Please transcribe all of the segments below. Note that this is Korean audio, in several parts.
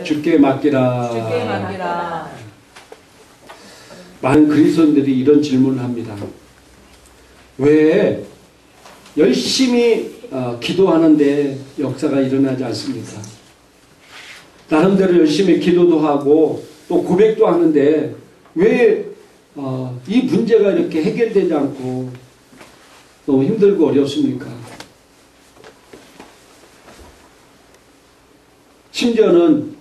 주께 맡기라. 주께 맡기라. 많은 그리스도인들이 이런 질문을 합니다. 왜 열심히 기도하는데 역사가 일어나지 않습니까? 나름대로 열심히 기도도 하고 또 고백도 하는데 왜 이 문제가 이렇게 해결되지 않고 너무 힘들고 어렵습니까? 심지어는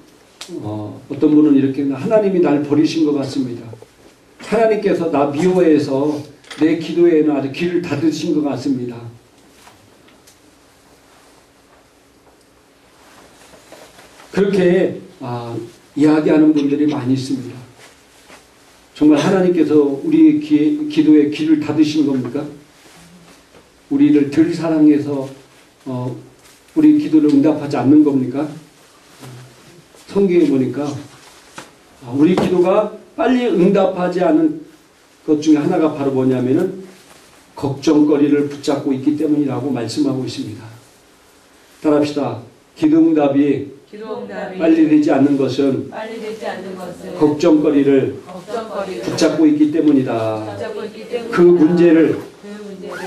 어떤 분은 이렇게 하나님이 날 버리신 것 같습니다. 하나님께서 나 미워해서 내 기도에는 아주 귀를 닫으신 것 같습니다. 그렇게 이야기하는 분들이 많이 있습니다. 정말 하나님께서 우리 기도에 귀를 닫으신 겁니까? 우리를 덜 사랑해서 우리 기도를 응답하지 않는 겁니까? 성경에 보니까 우리 기도가 빨리 응답하지 않은 것 중에 하나가 바로 뭐냐면은 걱정거리를 붙잡고 있기 때문이라고 말씀하고 있습니다. 따라합시다. 기도 응답이 빨리 되지 않는 것은 걱정거리를 붙잡고 있기 때문이다. 그 문제를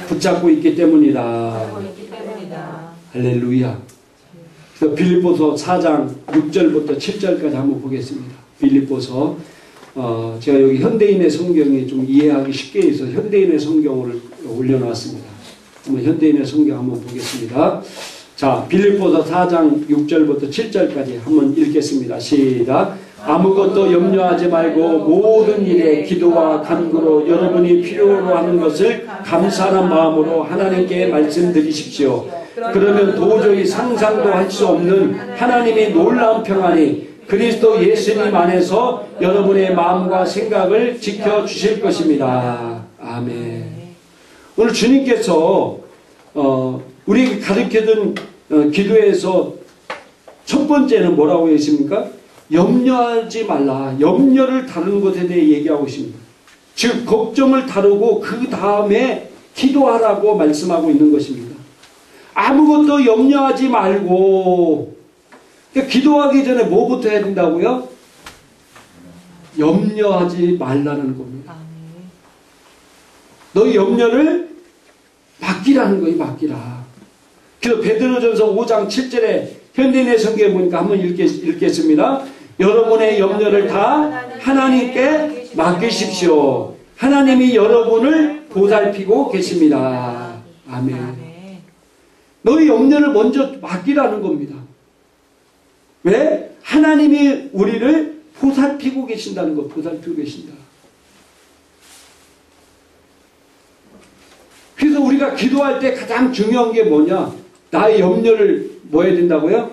붙잡고 있기 때문이다. 할렐루야. 그래서 빌립보서 4장 6절부터 7절까지 한번 보겠습니다. 빌립보서 제가 여기 현대인의 성경이 좀 이해하기 쉽게 해서 현대인의 성경을 올려놨습니다. 한번 현대인의 성경 한번 보겠습니다. 자, 빌립보서 4장 6절부터 7절까지 한번 읽겠습니다. 시작. 아무것도 염려하지 말고 모든 일에 기도와 간구로 여러분이 필요로 하는 것을 감사하는 마음으로 하나님께 말씀드리십시오. 그러면 도저히 상상도 할 수 없는 하나님의 놀라운 평안이 그리스도 예수님 안에서 여러분의 마음과 생각을 지켜주실 것입니다. 아멘. 오늘 주님께서 우리에게 가르쳐준 기도에서 첫 번째는 뭐라고 했습니까? 염려하지 말라. 염려를 다루는 것에 대해 얘기하고 있습니다. 즉 걱정을 다루고 그 다음에 기도하라고 말씀하고 있는 것입니다. 아무것도 염려하지 말고 그러니까 기도하기 전에 뭐부터 해야 된다고요? 염려하지 말라는 겁니다. 너희 염려를 맡기라는 거예요. 맡기라. 그래서 베드로전서 5장 7절에 현대인의 성경에 보니까 한번 읽겠습니다. 여러분의 염려를 다 하나님께 맡기십시오. 하나님이 여러분을 보살피고 계십니다. 아멘. 너희 염려를 먼저 맡기라는 겁니다. 왜? 하나님이 우리를 보살피고 계신다는 거. 보살피고 계신다. 그래서 우리가 기도할 때 가장 중요한 게 뭐냐? 나의 염려를 뭐 해야 된다고요?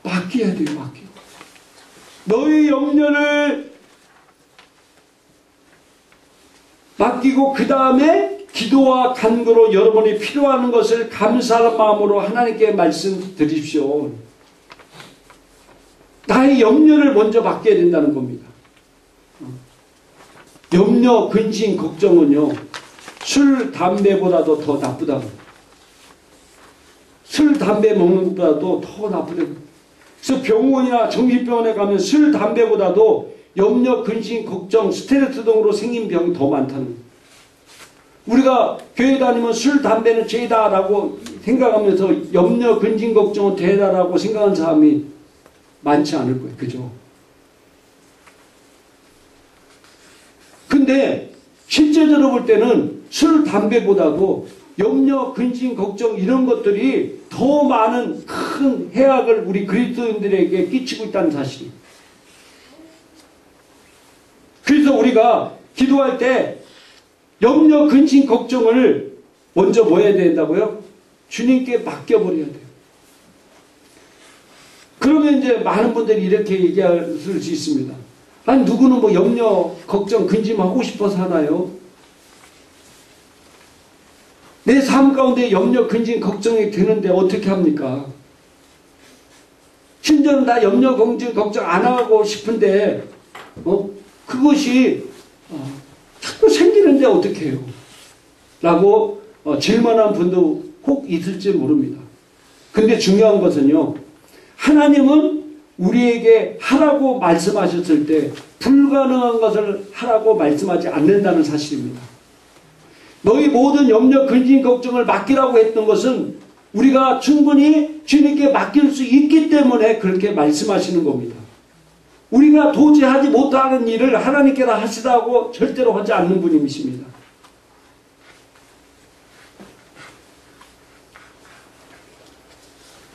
맡겨야 돼요. 맡겨. 너의 염려를 맡기고 그 다음에 기도와 간구로 여러분이 필요한 것을 감사하는 마음으로 하나님께 말씀드리십시오. 나의 염려를 먼저 맡겨야 된다는 겁니다. 염려, 근심, 걱정은요. 술, 담배보다도 더 나쁘다고. 술, 담배 먹는 것보다도 더 나쁘다고. 그래서 병원이나 정신병원에 가면 술, 담배보다도 염려, 근심, 걱정, 스트레스 등으로 생긴 병이 더 많다는 거예요. 우리가 교회 다니면 술, 담배는 죄다라고 생각하면서 염려, 근심, 걱정은 죄다라고 생각하는 사람이 많지 않을 거예요. 그죠? 근데 실제적으로 볼 때는 술, 담배보다도 염려, 근심, 걱정 이런 것들이 더 많은 큰 해악을 우리 그리스도인들에게 끼치고 있다는 사실이에요. 그래서 우리가 기도할 때 염려, 근심, 걱정을 먼저 뭐 해야 된다고요? 주님께 맡겨버려야 돼요. 그러면 이제 많은 분들이 이렇게 얘기할 수 있습니다. 아니 누구는 뭐 염려, 걱정, 근심하고 싶어서 하나요? 내 삶 가운데 염려, 근심, 걱정이 되는데 어떻게 합니까? 심지어는 나 염려, 근심, 걱정 안 하고 싶은데 그것이 자꾸 생기는데 어떻게 해요? 라고 질문한 분도 혹 있을지 모릅니다. 근데 중요한 것은요. 하나님은 우리에게 하라고 말씀하셨을 때 불가능한 것을 하라고 말씀하지 않는다는 사실입니다. 너희 모든 염려, 근심, 걱정을 맡기라고 했던 것은 우리가 충분히 주님께 맡길 수 있기 때문에 그렇게 말씀하시는 겁니다. 우리가 도저히 하지 못하는 일을 하나님께라 하시라고 절대로 하지 않는 분이십니다.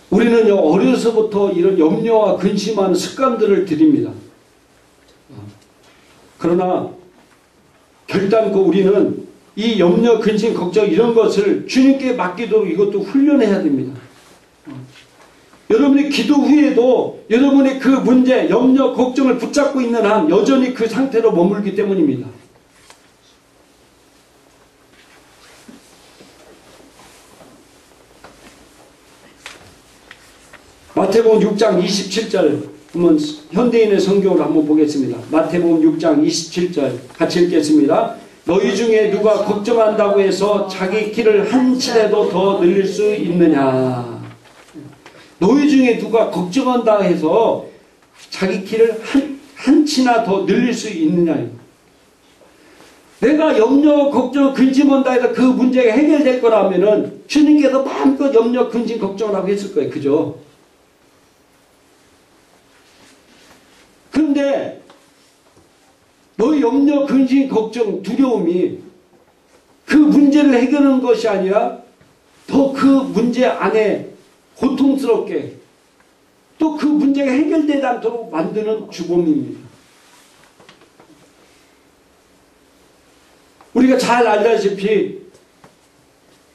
우리는 어려서부터 이런 염려와 근심하는 습관들을 들입니다. 그러나 결단코 우리는 이 염려, 근심, 걱정 이런 것을 주님께 맡기도록 이것도 훈련해야 됩니다. 여러분이 기도 후에도 여러분의 그 문제, 염려, 걱정을 붙잡고 있는 한 여전히 그 상태로 머물기 때문입니다. 마태복음 6장 27절 한번 현대인의 성경으로 한번 보겠습니다. 마태복음 6장 27절 같이 읽겠습니다. 너희 중에 누가 걱정한다고 해서 자기 길을 한치라도 더 늘릴 수 있느냐. 너희 중에 누가 걱정한다 해서 자기 길을 한치나 더 늘릴 수 있느냐. 내가 염려, 걱정, 근심한다 해서 그 문제가 해결될 거라면은 주님께서 마음껏 염려, 근심, 걱정을 하고 했을 거예요. 그죠? 그런데 너의 염려, 근심, 걱정, 두려움이 그 문제를 해결하는 것이 아니라 더 그 문제 안에 고통스럽게 또 그 문제가 해결되지 않도록 만드는 주범입니다. 우리가 잘 알다시피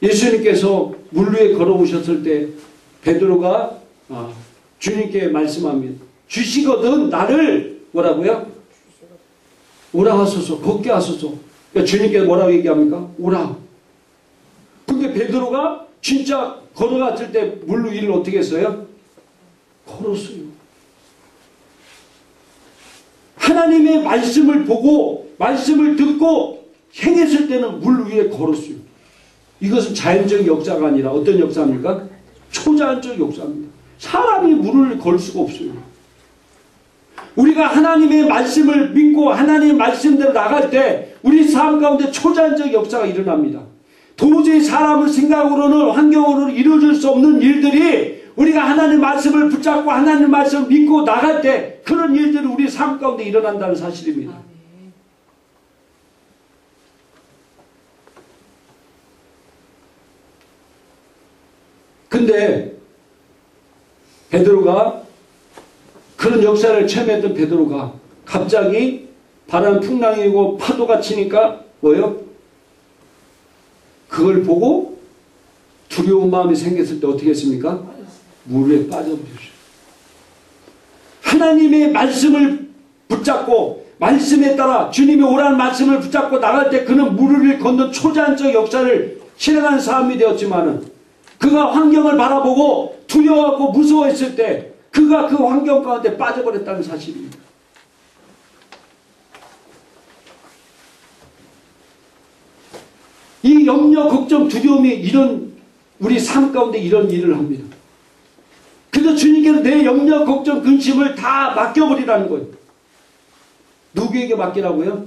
예수님께서 물 위에 걸어오셨을 때 베드로가 주님께 말씀합니다. 주시거든 나를 뭐라고요? 오라 하소서, 걷게 하소서. 그러니까 주님께 뭐라고 얘기합니까? 오라. 근데 베드로가 진짜 걸어갔을 때 물로 일을 어떻게 했어요? 걸었어요. 하나님의 말씀을 보고 말씀을 듣고 행했을 때는 물 위에 걸었어요. 이것은 자연적 역사가 아니라 어떤 역사입니까? 초자연적 역사입니다. 사람이 물을 걸 수가 없어요. 우리가 하나님의 말씀을 믿고 하나님의 말씀대로 나갈 때 우리 삶 가운데 초자연적 역사가 일어납니다. 도저히 사람을 생각으로는 환경으로는 이루어질 수 없는 일들이 우리가 하나님의 말씀을 붙잡고 하나님의 말씀을 믿고 나갈 때 그런 일들이 우리 삶 가운데 일어난다는 사실입니다. 근데 베드로가 그런 역사를 체험했던 베드로가 갑자기 바람 풍랑이고 파도가 치니까 뭐예요? 그걸 보고 두려운 마음이 생겼을 때 어떻게 했습니까? 물에 빠져버렸어요. 하나님의 말씀을 붙잡고 말씀에 따라 주님이 오라는 말씀을 붙잡고 나갈 때 그는 물을 걷는 초자연적 역사를 실행하는 사람이 되었지만은 그가 환경을 바라보고 두려워하고 무서워했을 때 그가 그 환경 가운데 빠져버렸다는 사실입니다. 이 염려, 걱정, 두려움이 이런 우리 삶 가운데 이런 일을 합니다. 그래서 주님께서 내 염려, 걱정, 근심을 다 맡겨버리라는 거예요. 누구에게 맡기라고요?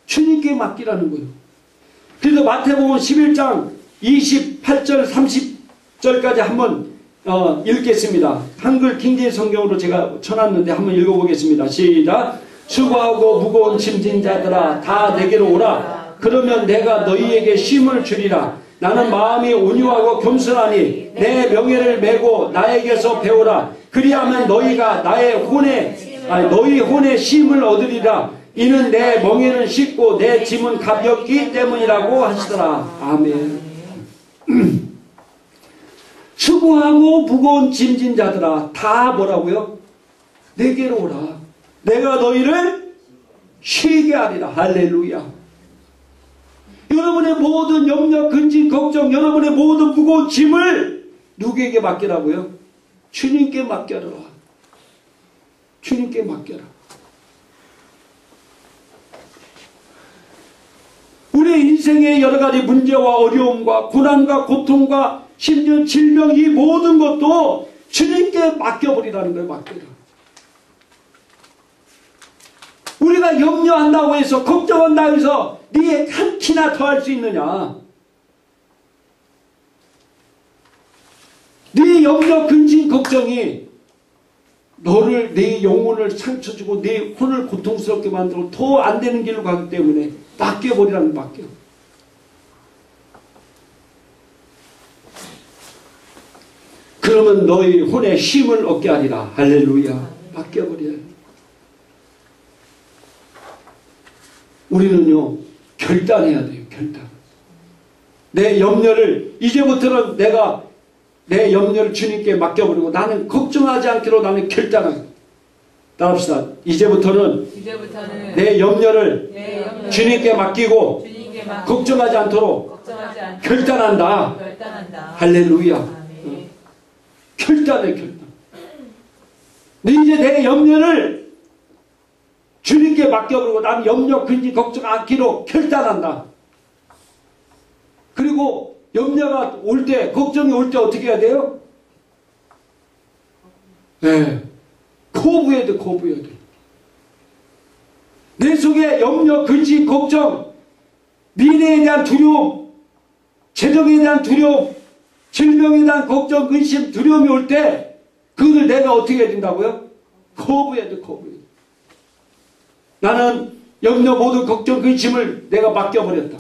주님께 맡기라는 거예요. 그래서 마태복음 11장 28절 30절까지 한번 읽겠습니다. 한글 킹제임 성경으로 제가 쳐놨는데 한번 읽어보겠습니다. 시작. 수고하고 무거운 짐진 자들아 다 내게로 오라. 그러면 내가 너희에게 쉼을 주리라. 나는 마음이 온유하고 겸손하니 내 명예를 메고 나에게서 배우라. 그리하면 너희가 너희 혼의 쉼을 얻으리라. 이는 내 멍에는 쉽고 내 짐은 가볍기 때문이라고 하시더라. 아멘. 수고하고 무거운 짐진 자들아 다 뭐라고요? 내게로 오라. 내가 너희를 쉬게 하리라. 할렐루야. 여러분의 모든 염려, 근심, 걱정, 여러분의 모든 무거운 짐을 누구에게 맡기라고요? 주님께 맡겨라. 주님께 맡겨라. 우리 인생의 여러 가지 문제와 어려움과 고난과 고통과 심지어 질병 이 모든 것도 주님께 맡겨버리라는 거예요. 맡겨라. 우리가 염려한다고 해서 걱정한다고 해서 네 한 키나 더 할 수 있느냐. 네 염려 근심 걱정이 너를 내 영혼을 상처 주고 내 혼을 고통스럽게 만들고 더 안 되는 길로 가기 때문에 맡겨버리라는 거 맡겨. 그러면 너희 혼에 힘을 얻게 하리라. 할렐루야. 맡겨버려요. 우리는요 결단해야 돼요. 결단. 내 염려를 이제부터는 내가 내 염려를 주님께 맡겨버리고 나는 걱정하지 않기로 나는 결단하고 따라합시다. 이제부터는 내 염려를 주님께 맡기고 걱정하지 않도록 결단한다. 할렐루야. 결단해. 이제 내 염려를 주님께 맡겨버리고 나는 염려 근심 걱정 않기로 결단한다. 그리고 염려가 올 때, 걱정이 올 때 어떻게 해야 돼요? 네. 거부해야 돼, 거부해야 돼. 내 속에 염려, 근심, 걱정, 미래에 대한 두려움, 재정에 대한 두려움, 질병에 대한 걱정, 근심, 두려움이 올 때, 그것을 내가 어떻게 해야 된다고요? 거부해야 돼, 거부해야 돼. 나는 염려, 모든 걱정, 근심을 내가 맡겨버렸다.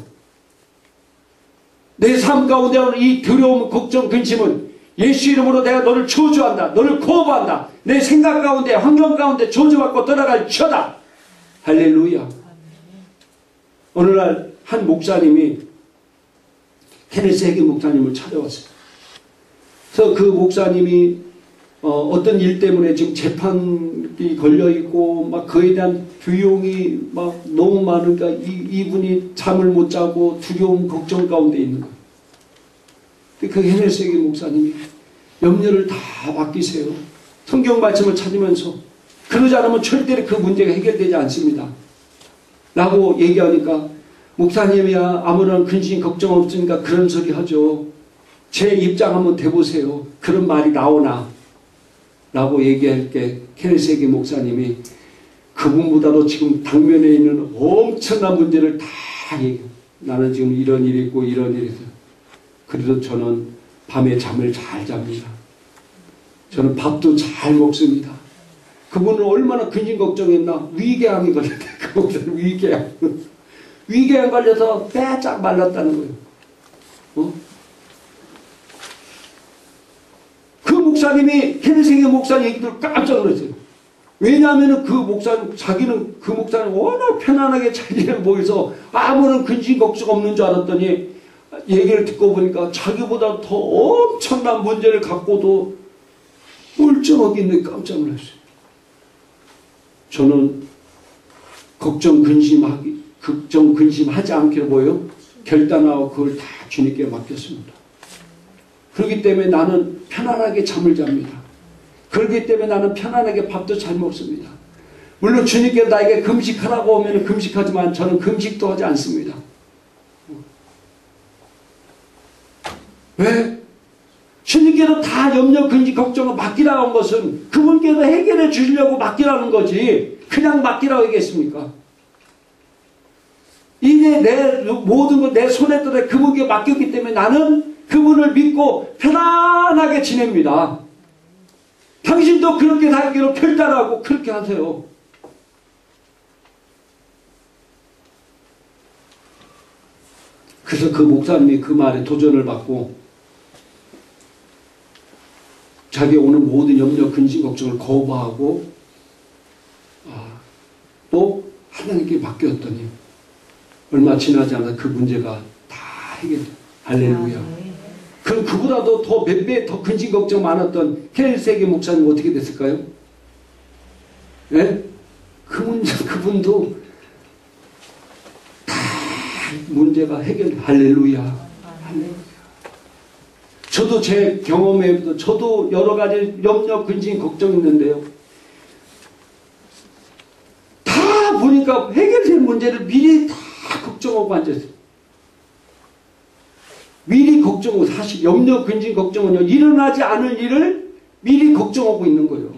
내 삶 가운데 오는 이 두려움, 걱정, 근심은 예수 이름으로 내가 너를 저주한다. 너를 거부한다. 내 생각 가운데, 환경 가운데 저주받고 떠나갈 처다. 할렐루야. 오늘날 한 목사님이 케네스 해기 목사님을 찾아왔어요. 그래서 그 목사님이 어떤 일 때문에 지금 재판이 걸려있고 막 그에 대한 비용이 막 너무 많으니까 이분이 잠을 못 자고 두려움 걱정 가운데 있는 거예요. 그 케네스 해기 목사님이 염려를 다 맡기세요. 성경 말씀을 찾으면서 그러지 않으면 절대로 그 문제가 해결되지 않습니다. 라고 얘기하니까 목사님이야 아무런 근심 걱정 없으니까 그런 소리 하죠. 제 입장 한번 대보세요. 그런 말이 나오나? 라고 얘기할 때 케네스 해기 목사님이 그분보다도 지금 당면에 있는 엄청난 문제를 다 얘기해요. 나는 지금 이런 일이 있고 이런 일이 있어요. 그래도 저는 밤에 잠을 잘 잡니다. 저는 밥도 잘 먹습니다. 그분은 얼마나 근심 걱정했나? 위궤양이 걸렸대. 그 목사님 위궤양. 위궤양 걸려서 빼짝 말랐다는 거예요. 그 목사님이 케네스 해기 목사님 얘기 듣고 깜짝 놀랐어요. 왜냐하면 그 목사님, 자기는 그 목사님 워낙 편안하게 자기를 보여서 아무런 근심 걱정 없는 줄 알았더니 얘기를 듣고 보니까 자기보다 더 엄청난 문제를 갖고도 멀쩡하게 있는 게 깜짝 놀랐어요. 저는 걱정 근심하지 않기로 보여 결단하고 그걸 다 주님께 맡겼습니다. 그렇기 때문에 나는 편안하게 잠을 잡니다. 그렇기 때문에 나는 편안하게 밥도 잘 먹습니다. 물론 주님께서 나에게 금식하라고 하면 금식하지만 저는 금식도 하지 않습니다. 왜? 주님께서 다 염려, 근심, 걱정을 맡기라고 한 것은 그분께서 해결해 주시려고 맡기라는 거지 그냥 맡기라고 하겠습니까? 이제 내 모든 걸 내 손에 들어 그분께 맡겼기 때문에 나는 그분을 믿고 편안하게 지냅니다. 당신도 그렇게 살기로 결단하고 그렇게 하세요. 그래서 그 목사님이 그 말에 도전을 받고 자기 오는 모든 염려, 근심, 걱정을 거부하고 또 하나님께 맡겼더니 얼마 지나지 않아 그 문제가 다 해결돼요. 할렐루야. 그럼 그보다도 더 몇 배 더 근심 걱정 많았던 케네스 해기 목사님 어떻게 됐을까요? 예? 그분도 다 문제가 해결. 할렐루야. 할렐루야. 저도 제 경험에 저도 여러 가지 염려, 근심, 걱정 있는데요. 다 보니까 해결될 문제를 미리 다 걱정하고 앉았어요. 미리 걱정하고 사실 염려, 근심, 걱정은요 일어나지 않을 일을 미리 걱정하고 있는 거예요.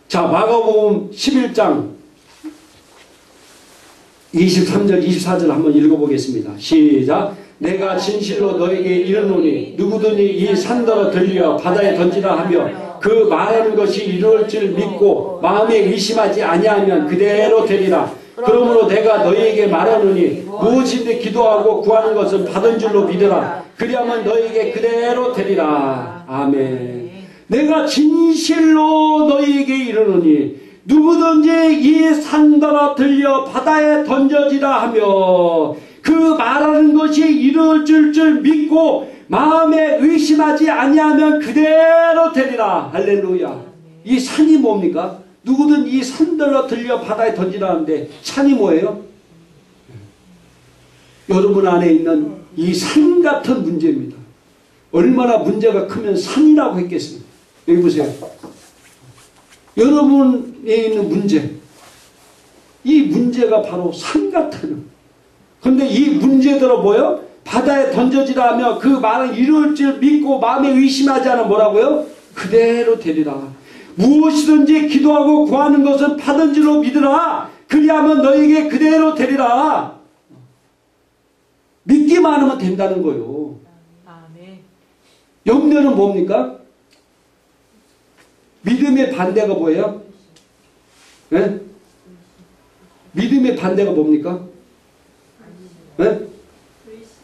자, 마가복음 11장 23절 24절 한번 읽어보겠습니다. 시작. 내가 진실로 너에게 이르노니 누구든지 이 산더러 들려 바다에 던지라 하며 그 말하는 것이 이루어질 줄 믿고 마음에 의심하지 아니하면 그대로 되리라. 그러므로 내가 너희에게 말하노니 무엇이든지 기도하고 구하는 것은 받은 줄로 믿으라. 그리하면 너희에게 그대로 되리라. 아멘. 내가 진실로 너희에게 이르노니 누구든지 이 산더러 들려 바다에 던져지라 하며 그 말하는 것이 이루어질 줄 믿고 마음에 의심하지 아니하면 그대로 되리라. 할렐루야. 이 산이 뭡니까? 누구든 이 산더러 들려 바다에 던지라는데 산이 뭐예요? 여러분 안에 있는 이 산 같은 문제입니다. 얼마나 문제가 크면 산이라고 했겠습니까? 여기 보세요. 여러분에 있는 문제, 이 문제가 바로 산 같아요. 그런데 이 문제대로 뭐요? 바다에 던져지라 하며 그 말은 이룰 줄 믿고 마음에 의심하지 않아 뭐라고요? 그대로 되리라. 무엇이든지 기도하고 구하는 것은 받은 줄로 믿으라. 그리하면 너에게 그대로 되리라. 믿기만 하면 된다는 거예요. 염려는 뭡니까? 믿음의 반대가 뭐예요? 네? 믿음의 반대가 뭡니까? 네?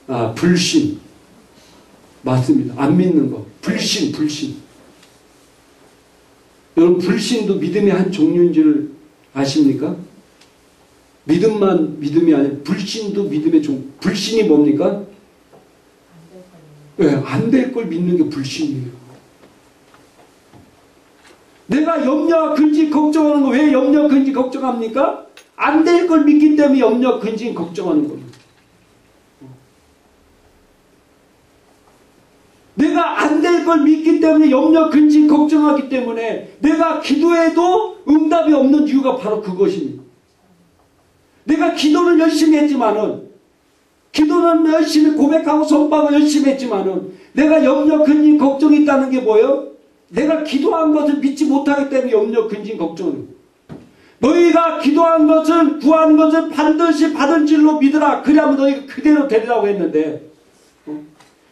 아, 불신. 맞습니다. 안 믿는 거. 불신. 여러분, 불신도 믿음의 한 종류인 줄 아십니까? 믿음만 믿음이 아니라 불신도 믿음의 종류. 불신이 뭡니까? 왜? 안 될 걸 믿는 게 불신이에요. 내가 염려, 근심, 걱정하는 거 왜 염려, 근심, 걱정합니까? 안 될 걸 믿기 때문에 염려, 근심, 걱정하는 거예요. 내가 안 될 걸 믿기 때문에 염려, 근심, 걱정하기 때문에 내가 기도해도 응답이 없는 이유가 바로 그것입니다. 내가 기도는 열심히 했지만은 기도는 열심히 고백하고 선포하고 열심히 했지만은 내가 염려, 근심, 걱정이 있다는 게 뭐예요? 내가 기도한 것을 믿지 못하기 때문에 염려, 근심, 걱정을. 너희가 기도한 것을 구하는 것을 반드시 받은 줄로 믿으라. 그러면 너희가 그대로 되리라고 했는데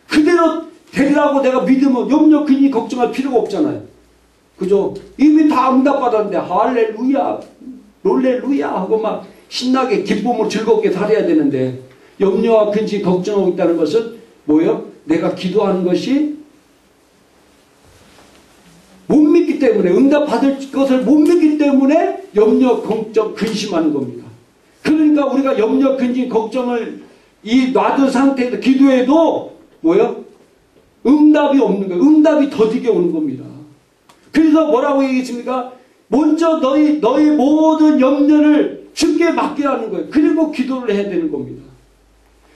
그대로 되리라고 내가 믿으면 염려, 근심, 걱정할 필요가 없잖아요. 그죠? 이미 다 응답받았는데 할렐루야 롤렐루야 하고 막 신나게 기쁨으로 즐겁게 살아야 되는데 염려와 근심, 걱정하고 있다는 것은 뭐예요? 내가 기도하는 것이 못 믿기 때문에 응답받을 것을 못 믿기 때문에 염려, 걱정, 근심하는 겁니다. 그러니까 우리가 염려, 근심, 걱정을 이 놔둔 상태에서 기도해도 뭐예요? 응답이 없는 거예요. 응답이 더디게 오는 겁니다. 그래서 뭐라고 얘기했습니까? 먼저 너희 모든 염려를 주께 맡기라는 거예요. 그리고 기도를 해야 되는 겁니다.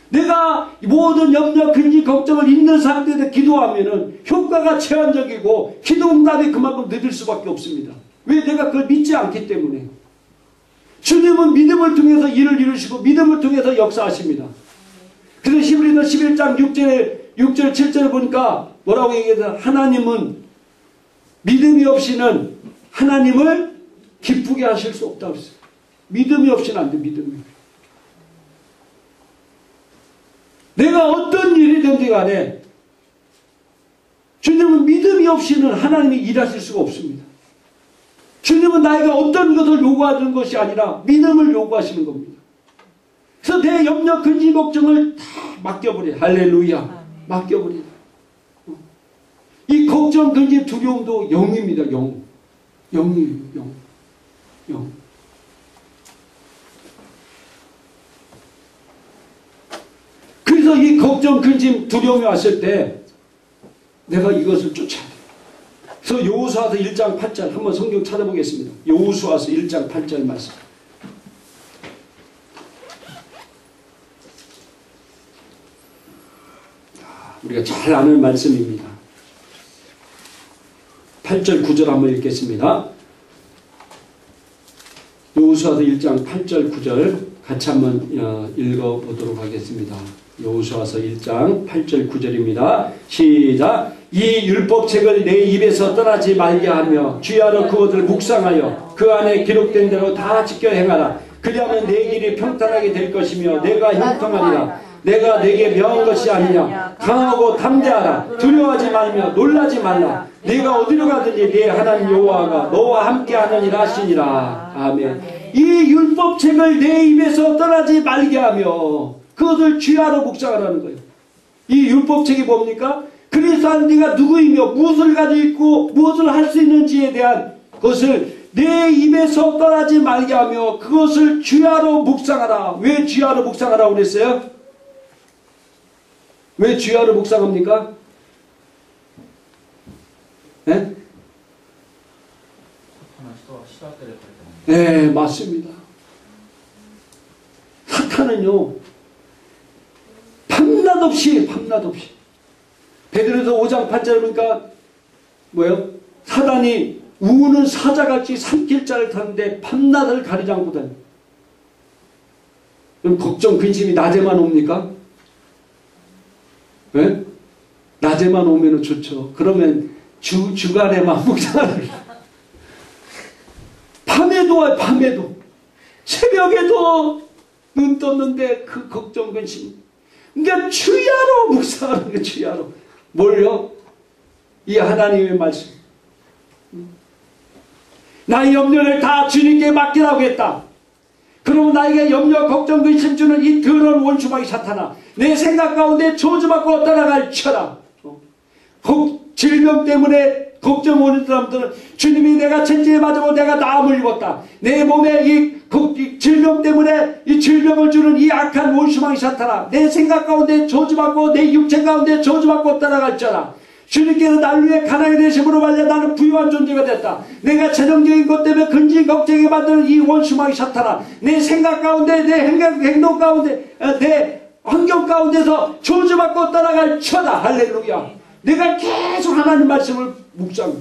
내가 모든 염려, 근심, 걱정을 있는 상태에서 기도하면은 효과가 제한적이고 기도 응답이 그만큼 늦을 수밖에 없습니다. 왜? 내가 그걸 믿지 않기 때문에. 주님은 믿음을 통해서 일을 이루시고 믿음을 통해서 역사하십니다. 그래서 히브리서 11장 6절 7절에 보니까 뭐라고 얘기해서 하나님은 믿음이 없이는 하나님을 기쁘게 하실 수 없다고 했어요. 믿음이 없이는 안 돼. 믿음이. 내가 어떤 일이든지 간에 주님은 믿음이 없이는 하나님이 일하실 수가 없습니다. 주님은 나에게 어떤 것을 요구하는 것이 아니라 믿음을 요구하시는 겁니다. 그래서 내 염려, 근심, 걱정을 다 맡겨버려. 할렐루야. 맡겨버려. 이 걱정, 근심, 두려움도 영입니다. 영이에요. 영. 그래서 이 걱정, 근심, 두려움이 왔을 때 내가 이것을 쫓아야 돼요. 그래서 여호수아서 1장 8절 한번 성경 찾아보겠습니다. 여호수아서 1장 8절 말씀. 우리가 잘 아는 말씀입니다. 8절 9절 한번 읽겠습니다. 여호수아서 1장 8절 9절 같이 한번 읽어보도록 하겠습니다. 여호수아서 1장 8절 9절입니다. 시작. 이 율법책을 내 입에서 떠나지 말게 하며 주야로 그것을 묵상하여 그 안에 기록된 대로 다 지켜 행하라. 그리하면 내 길이 평탄하게 될 것이며 내가 형통하리라. 내가 내게 명한 것이 아니냐. 강하고 담대하라. 두려워하지 말며 놀라지 말라. 네가 어디로 가든지 네 하나님 여호와가 너와 함께 하느니라 하시니라. 아멘. 이 율법책을 내 입에서 떠나지 말게 하며 그것을 주야로 묵상하라는 거예요. 이 율법책이 뭡니까? 그리스도 안에 네가 누구이며 무엇을 가지고 있고 무엇을 할 수 있는지에 대한 것을 내 입에서 떠나지 말게 하며 그것을 주야로 묵상하라. 왜 주야로 묵상하라고 그랬어요? 왜 주야로 묵상합니까? 네? 네, 맞습니다. 사탄은요, 밤낮 없이 베드로서 5장 8절 보니까 뭐예요? 사단이 우는 사자같이 산길자를 타는데 밤낮을 가리지 않고 다녀요. 그럼 걱정, 근심이 낮에만 옵니까? 네? 낮에만 오면 좋죠. 그러면 주간에만 묵상하는 밤에도 와요. 밤에도 새벽에도 눈 떴는데 그 걱정, 근심. 그러니까 주야로 묵상하는 거예요. 주야로. 뭘요? 이 하나님의 말씀. 나의 염려를 다 주님께 맡기라고 했다. 그러면 나에게 염려, 걱정, 근심 주는 이 더러운 원수마귀 사탄아, 내 생각 가운데 저주받고 떠나갈 쳐라. 질병 때문에 걱정 오는 사람들은 주님이 내가 천지에 맞아고 내가 나음을 입었다. 내 몸에 이 질병 때문에 이 질병을 주는 이 악한 원수마귀 사탄아, 내 생각 가운데 저주받고 내 육체 가운데 저주받고 떠나갈 쳐라. 주님께서 날 위해 가난이 되심으로 말려 나는 부유한 존재가 됐다. 내가 재정적인 것 때문에 근심 걱정이 만드는 이 원수마귀 사탄아, 내 생각 가운데 내 행동 가운데 내 환경 가운데서 저주받고 떠나갈 쳐다. 할렐루야. 내가 계속 하나님 말씀을 묵상.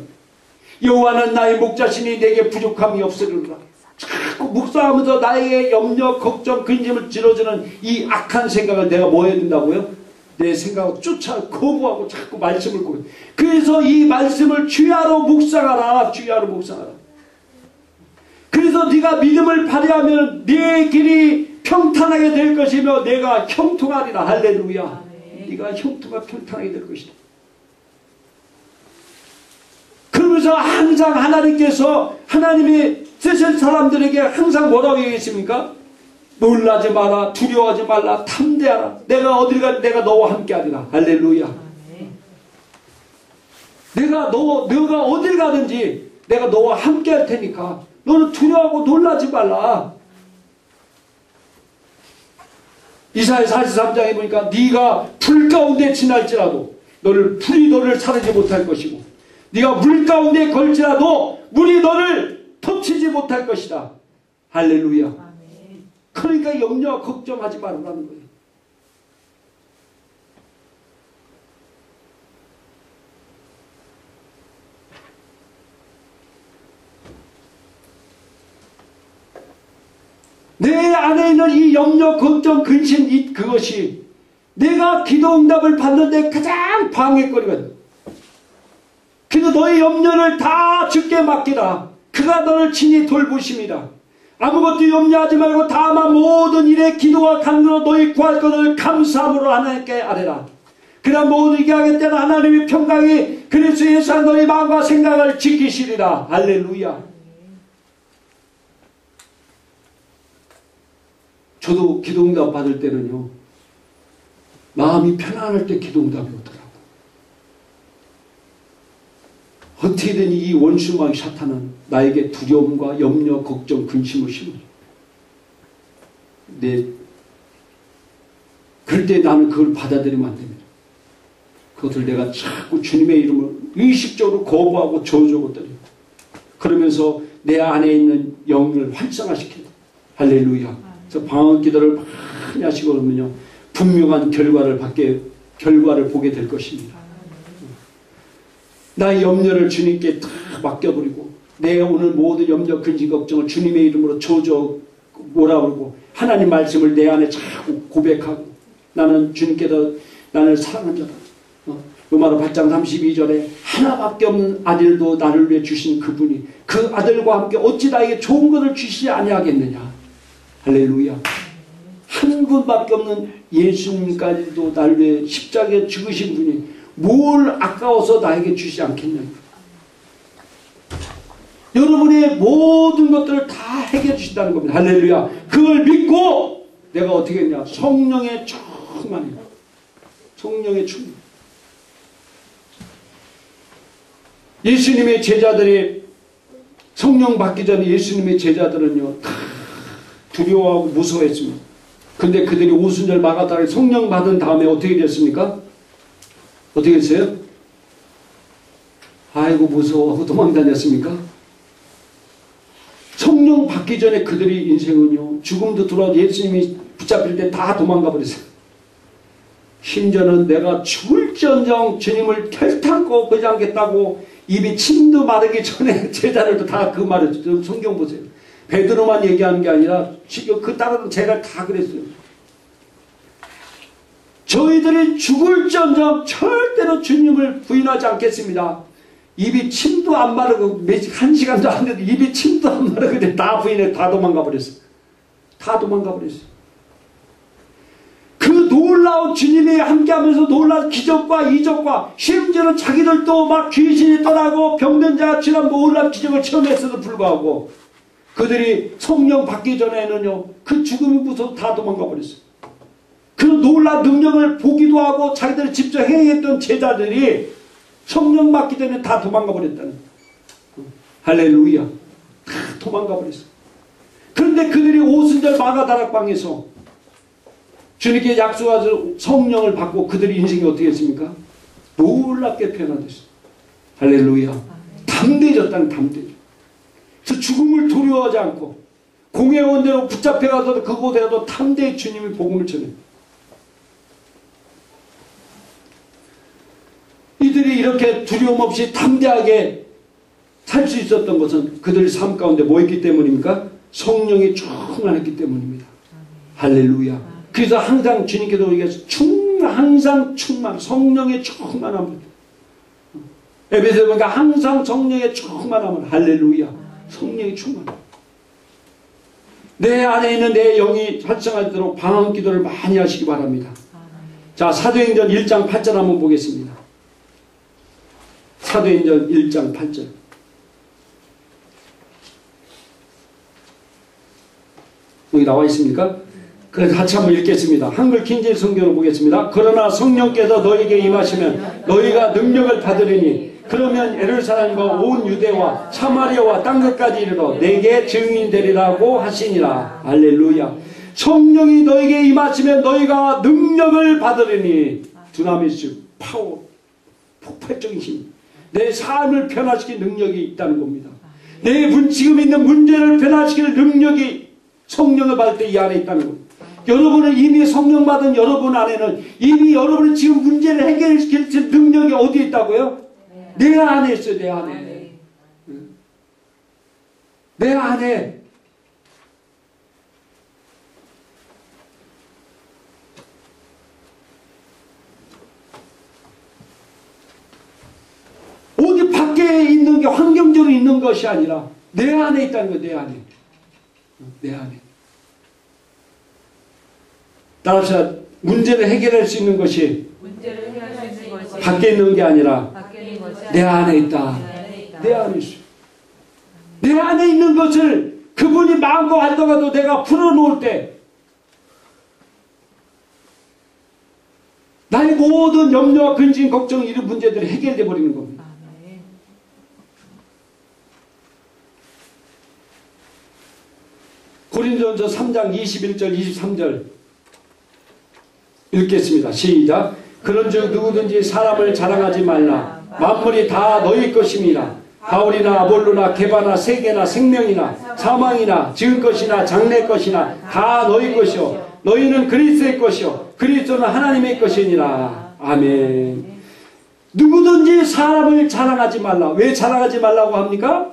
여호와는 나의 목자시니 내게 부족함이 없으리라. 자꾸 묵상하면서 나에게 염려, 걱정, 근심을 질러주는 이 악한 생각을 내가 뭐 해야 된다고요? 내 생각을 거부하고 자꾸 말씀을 고백. 그래서 이 말씀을 주야로 묵상하라. 주야로 묵상하라. 그래서 네가 믿음을 발휘하면 네 길이 평탄하게 될 것이며 내가 형통하리라. 할렐루야. 네가 형통하고 평탄하게 될 것이다. 그러면서 항상 하나님께서 하나님이 쓰실 사람들에게 항상 뭐라고 얘기했습니까? 놀라지 마라, 두려워하지 말라, 담대하라. 내가 어딜 가든 내가 너와 함께 하리라. 할렐루야. 너가 어딜 가든지 내가 너와 함께 할 테니까 너는 두려워하고 놀라지 말라. 이사야 43장에 보니까 네가 불 가운데 지날지라도 불이 너를 사르지 못할 것이고 네가 물 가운데 걸지라도 물이 너를 덮치지 못할 것이다. 할렐루야. 그러니까 염려, 걱정하지 말라는 거예요. 내 안에 있는 이 염려, 걱정, 근심, 그것이 내가 기도 응답을 받는데 가장 방해거리거든. 그래서 너의 염려를 다 주께 맡기라. 그가 너를 친히 돌보심이라. 아무것도 염려하지 말고 다만 모든 일에 기도와 간구로 너희 구할 것을 감사함으로 하나님께 아뢰라. 그러나 모든 일에 하기 때는 하나님의 평강이 그리스도 예수 안에서 너희 마음과 생각을 지키시리라. 할렐루야. 저도 기도응답 받을 때는요, 마음이 편안할 때 기도응답이 오더라고요. 어떻게든 이 원수마귀 사탄은 나에게 두려움과 염려, 걱정, 근심을 심어요. 그럴 때 나는 그걸 받아들이면 안 됩니다. 그것을 내가 자꾸 주님의 이름을 의식적으로 거부하고 저주하고 때려요. 그러면서 내 안에 있는 영을 활성화시켜요. 할렐루야. 그래서 방언 기도를 많이 하시고 그러면요, 분명한 결과를 보게 될 것입니다. 나의 염려를 주님께 다 맡겨버리고 내 오늘 모든 염려, 근심, 걱정을 주님의 이름으로 저주 뭐라 그러고 하나님 말씀을 내 안에 자꾸 고백하고 나는 주님께서 나를 사랑한 자다. 로마서 8장 32절에 하나밖에 없는 아들도 나를 위해 주신 그분이 그 아들과 함께 어찌 나에게 좋은 것을 주시지 아니하겠느냐. 할렐루야. 한 분밖에 없는 예수님까지도 나를 위해 십자가에 죽으신 분이 뭘 아까워서 나에게 주시지 않겠냐. 여러분의 모든 것들을 다 해결해 주신다는 겁니다. 할렐루야. 그걸 믿고 내가 어떻게 했냐. 성령의 충만이에요. 성령의 충만. 예수님의 제자들이 성령 받기 전에 예수님의 제자들은요 다 두려워하고 무서워했습니다. 근데 그들이 오순절 마가다락에 성령 받은 다음에 어떻게 됐습니까? 어떻게 했어요? 아이고 무서워하고 도망다녔습니까? 성령 받기 전에 그들이 인생은요 죽음도 들어와도 예수님이 붙잡힐 때 다 도망가 버렸어요. 심지어는 내가 죽을지언정 주님을 결탄코 보지 않겠다고 입이 침도 마르기 전에 제자들도 다 그 말을 성경 보세요. 베드로만 얘기하는 게 아니라 그 다른 제가 다 그랬어요. 저희들이 죽을지언정 절대로 주님을 부인하지 않겠습니다. 입이 침도 안 마르고 한 시간도 안 돼도 입이 침도 안 마르고 다 부인해 다 도망가 버렸어요. 다 도망가 버렸어요. 그 놀라운 주님이 함께하면서 놀라운 기적과 이적과 심지어는 자기들도 막 귀신이 떠나고 병든 자가 지난 놀라운 기적을 체험했어도 불구하고 그들이 성령 받기 전에는요 그 죽음이 무서워 다 도망가 버렸어요. 그 놀라운 능력을 보기도 하고 자기들이 직접 행했던 제자들이 성령 받기 전에 다 도망가 버렸다는 할렐루야. 다 도망가 버렸어요. 그런데 그들이 오순절 마가다락방에서 주님께 약속하셔서 성령을 받고 그들의 인생이 어떻게 했습니까? 놀랍게 변화됐어요. 할렐루야. 담대해졌다는 담대해져. 그래서 죽음을 두려워하지 않고 공회원대로 붙잡혀가서도 그곳에 가도 담대히 주님의 복음을 전해요. 이들이 이렇게 두려움 없이 담대하게 살 수 있었던 것은 그들의 삶 가운데 뭐였기 때문입니까? 성령이 충만했기 때문입니다. 할렐루야. 그래서 항상 주님께서 우리가 항상 충만, 성령의 충만함을 에베소에 보니까 항상 성령의 충만함을 할렐루야. 성령의 충만. 내 안에 있는 내 영이 활성화되도록 방언 기도를 많이 하시기 바랍니다. 자, 사도행전 1장 8절 한번 보겠습니다. 사도행전 1장 8절. 여기 나와 있습니까? 그래서 같이 한번 읽겠습니다. 한글 킹제임 성경을 보겠습니다. 그러나 성령께서 너에게 임하시면 너희가 능력을 받으리니 그러면 예루살렘과 온 유대와 사마리아와 땅끝까지 이르러 내게 증인 되리라고 하시니라. 할렐루야. 성령이 너에게 임하시면 너희가 능력을 받으리니 두나미스 파워, 폭발적인 힘, 내 삶을 변화시킬 능력이 있다는 겁니다. 내 지금 있는 문제를 변화시킬 능력이 성령을 받을 때 이 안에 있다는 겁니다. 여러분은 이미 성령 받은 여러분 안에는 이미 여러분의 지금 문제를 해결시킬 능력이 어디에 있다고요? 내 안에 있어요. 내 안에. 내 안에. 어디 밖에 있는 게 환경적으로 있는 것이 아니라 내 안에 있다는 거예요. 내 안에. 내 안에. 따라서 문제를 해결할 수 있는 것이 밖에 있는 게 아니라 내 안에 있다. 내 안에 있어. 내 안에 있는 것을 그분이 마음껏 하더라도 내가 풀어놓을 때 나의 모든 염려와 근심, 걱정 이런 문제들이 해결돼 버리는 겁니다. 고린도전서 3장 21절 23절 읽겠습니다. 시작. 그런즉 누구든지 사람을 자랑하지 말라. 만물이 다 너희 것임이라. 바울이나 아볼로나 게바나 세계나 생명이나 사망이나 지은 것이나 장래 것이나 다 너희 것이요 너희는 그리스도의 것이요 그리스도는 하나님의 것이니라. 아멘. 누구든지 사람을 자랑하지 말라. 왜 자랑하지 말라고 합니까?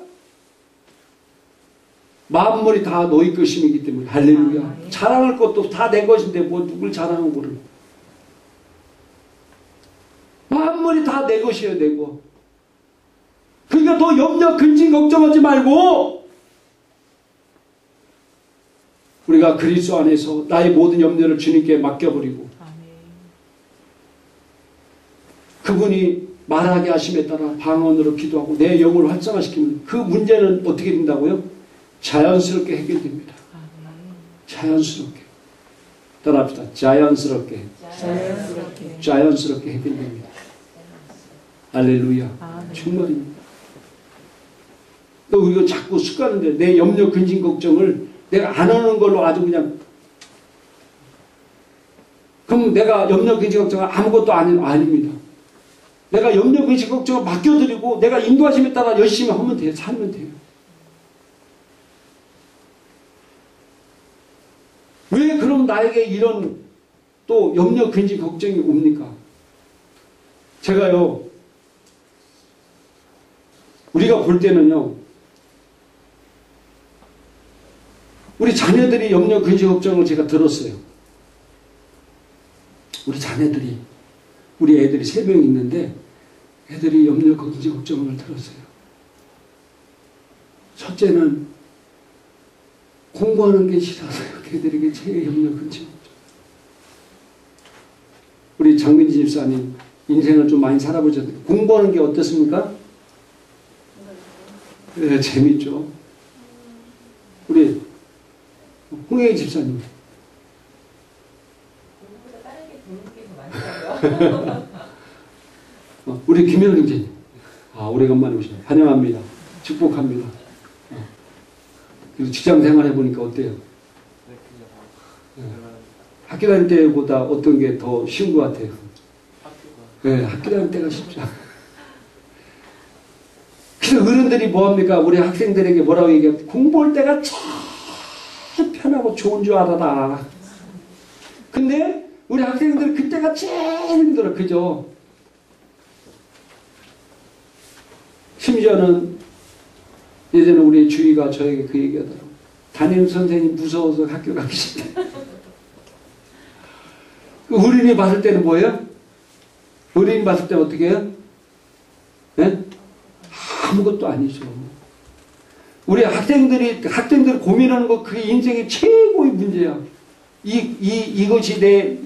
만물이 다 너희 것임이기 때문에. 할렐루야. 자랑할 것도 다 내 것인데 뭐 누굴 자랑하고 그러는. 만물이 다 내 것이에요, 내 것. 그러니까 너 염려, 근심, 걱정하지 말고 우리가 그리스도 안에서 나의 모든 염려를 주님께 맡겨버리고 그분이 말하게 하심에 따라 방언으로 기도하고 내 영을 활성화시키면 그 문제는 어떻게 된다고요? 자연스럽게 해결됩니다. 자연스럽게. 따라합시다. 자연스럽게. 자연스럽게 해결됩니다. 할렐루야. 정말입니다. 또 우리가 자꾸 습관인데 내 염려, 근심, 걱정을 내가 안 하는 걸로 아주 그냥 그럼 내가 염려, 근심, 걱정을 아무것도 아닙니다. 내가 염려, 근심, 걱정을 맡겨드리고 내가 인도하심에 따라 열심히 하면 돼요. 살면 돼요. 왜 그럼 나에게 이런 또 염려, 근심, 걱정이 옵니까? 제가요, 우리가 볼 때는요, 우리 자녀들이 염려, 근심, 걱정을 제가 들었어요. 우리 자녀들이, 우리 애들이 3명 있는데 애들이 염려, 근심, 걱정을 들었어요. 첫째는 공부하는 게 싫어서요. 걔들에게 제일 염려, 근심, 걱정. 우리 장민지 집사님 인생을 좀 많이 살아보셨는데 공부하는 게 어떻습니까? 네, 재밌죠. 우리 홍혜희 집사님. 공부보다 다른 게 보는 게 더 많더라고요. 우리 김현우 형제님. 오래간만에 오시네. 환영합니다. 축복합니다. 그리고 직장 생활 해보니까 어때요? 학교 다닐 때보다 어떤 게 더 쉬운 것 같아요? 네, 학교 다닐 때가 쉽죠. 그래서 어른들이 뭐합니까? 우리 학생들에게 뭐라고 얘기해요? 공부할 때가 제일 편하고 좋은 줄 알아라. 근데 우리 학생들 그때가 제일 힘들어. 그죠? 심지어는 예전에 우리 주위가 저에게 그 얘기하더라고요. 담임 선생님 무서워서 학교 가기 싫다. 어린이 봤을 때는 뭐예요? 어린이 봤을 때는 어떻게 해요? 네? 아무것도 아니죠. 우리 학생들 고민하는 거 그게 인생의 최고의 문제야. 이것이 내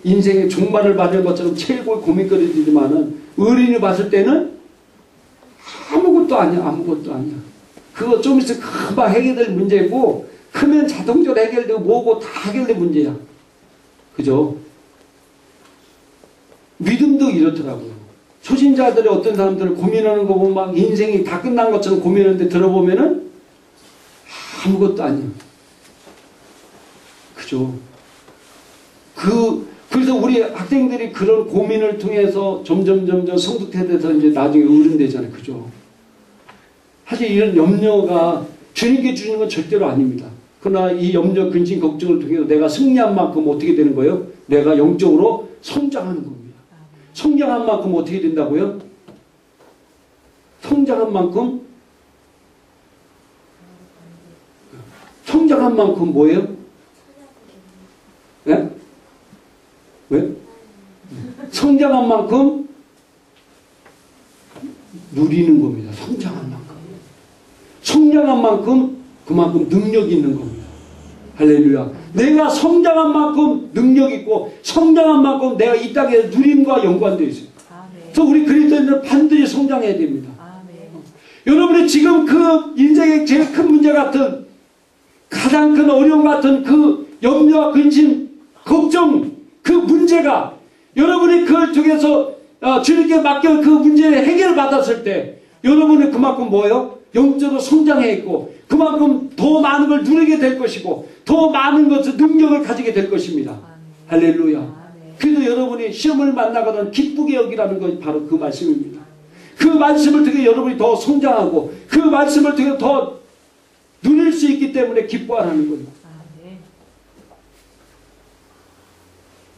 인생의 종말을 받을 것처럼 최고의 고민거리지만은 어린이 봤을 때는 아무것도 아니야. 아무것도 아니야. 그거 좀 있으면 금방 해결될 문제고 크면 자동적으로 해결되고 뭐고 다 해결될 문제야. 그죠? 믿음도 이렇더라고요. 초신자들의 어떤 사람들을 고민하는 거 보면 막 인생이 다 끝난 것처럼 고민하는데 들어보면은 아무것도 아니에요. 그죠? 그래서 우리 학생들이 그런 고민을 통해서 점점 성숙해서 이제 나중에 어른 되잖아요. 그죠? 사실 이런 염려가 주님께 주는 건 절대로 아닙니다. 그러나 이 염려, 근심, 걱정을 통해서 내가 승리한 만큼 어떻게 되는 거예요? 내가 영적으로 성장하는 겁니다. 성장한 만큼 어떻게 된다고요? 성장한 만큼 뭐예요? 네? 왜? 성장한 만큼 누리는 겁니다. 성장한 만큼. 성장한 만큼 그만큼 능력이 있는 겁니다. 할렐루야. 내가 성장한 만큼 능력 있고 성장한 만큼 내가 이 땅에 누림과 연관되어 있어요. 그래서 우리 그리스도인들은 반드시 성장해야 됩니다. 여러분이 지금 그 인생의 제일 큰 문제 같은 가장 큰 어려움 같은 그 염려와 근심, 걱정 그 문제가 여러분이 그걸 통해서 주님께 맡겨 그 문제의 해결을 받았을 때 여러분이 그만큼 뭐예요? 영적으로 성장해 있고 그만큼 더 많은 걸 누리게 될 것이고 더 많은 것을 능력을 가지게 될 것입니다. 할렐루야. 그래도 여러분이 시험을 만나거든 기쁘게 여기라는 것이 바로 그 말씀입니다. 그 말씀을 통해 여러분이 더 성장하고 그 말씀을 통해 더 누릴 수 있기 때문에 기뻐하라는 거예요.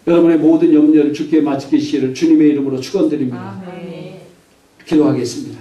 여러분의 모든 염려를 주께 맡기시기를 주님의 이름으로 축원드립니다. 기도하겠습니다.